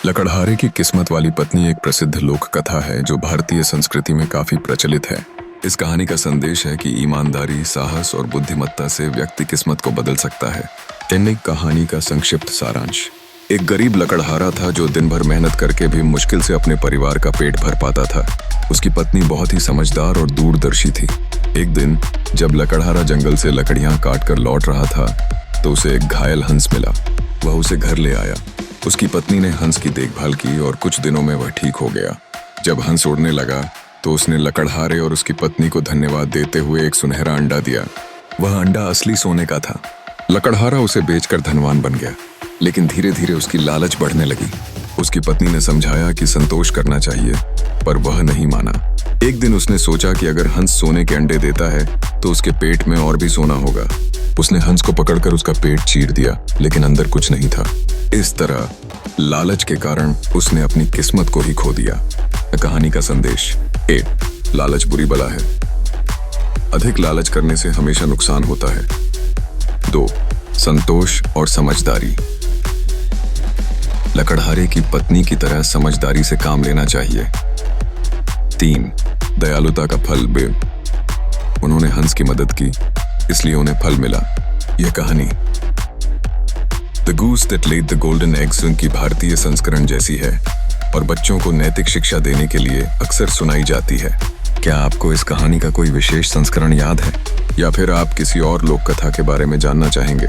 लकड़हारे की किस्मत वाली पत्नी एक प्रसिद्ध लोक कथा है जो भारतीय संस्कृति में काफी प्रचलित है। इस कहानी का संदेश है कि ईमानदारी, साहस और बुद्धिमत्ता से व्यक्ति किस्मत को बदल सकता है। इन कहानी का संक्षिप्त सारांश। एक गरीब लकड़हारा था जो दिन भर मेहनत करके भी मुश्किल से अपने परिवार का पेट भर पाता था। उसकी पत्नी बहुत ही समझदार और दूरदर्शी थी। एक दिन जब लकड़हारा जंगल से लकड़ियां काट कर लौट रहा था तो उसे एक घायल हंस मिला। वह उसे घर ले आया। उसकी पत्नी ने हंस की देखभाल की और कुछ दिनों में वह ठीक हो गया। जब हंस उड़ने लगा तो उसने लकड़हारे और उसकी पत्नी को धन्यवाद देते हुए एक सुनहरा अंडा दिया। वह अंडा असली सोने का था। लकड़हारा उसे बेचकर धनवान बन गया, लेकिन धीरे धीरे उसकी लालच बढ़ने लगी। उसकी पत्नी ने समझाया कि संतोष करना चाहिए, पर वह नहीं माना। एक दिन उसने सोचा कि अगर हंस सोने के अंडे देता है तो उसके पेट में और भी सोना होगा। उसने हंस को पकड़कर उसका पेट चीर दिया, लेकिन अंदर कुछ नहीं था। इस तरह लालच के कारण उसने अपनी किस्मत को ही खो दिया। कहानी का संदेश। 1. लालच बुरी बला है। अधिक लालच करने से हमेशा नुकसान होता है। 2. संतोष और समझदारी। लकड़हारे की पत्नी की तरह समझदारी से काम लेना चाहिए। 3. दयालुता का फल बेब। उन्होंने हंस की मदद की, इसलिए उन्हें फल मिला। यह कहानी the goose that laid the golden eggs उनकी भारतीय संस्करण जैसी है और बच्चों को नैतिक शिक्षा देने के लिए अक्सर सुनाई जाती है। क्या आपको इस कहानी का कोई विशेष संस्करण याद है, या फिर आप किसी और लोक कथा के बारे में जानना चाहेंगे?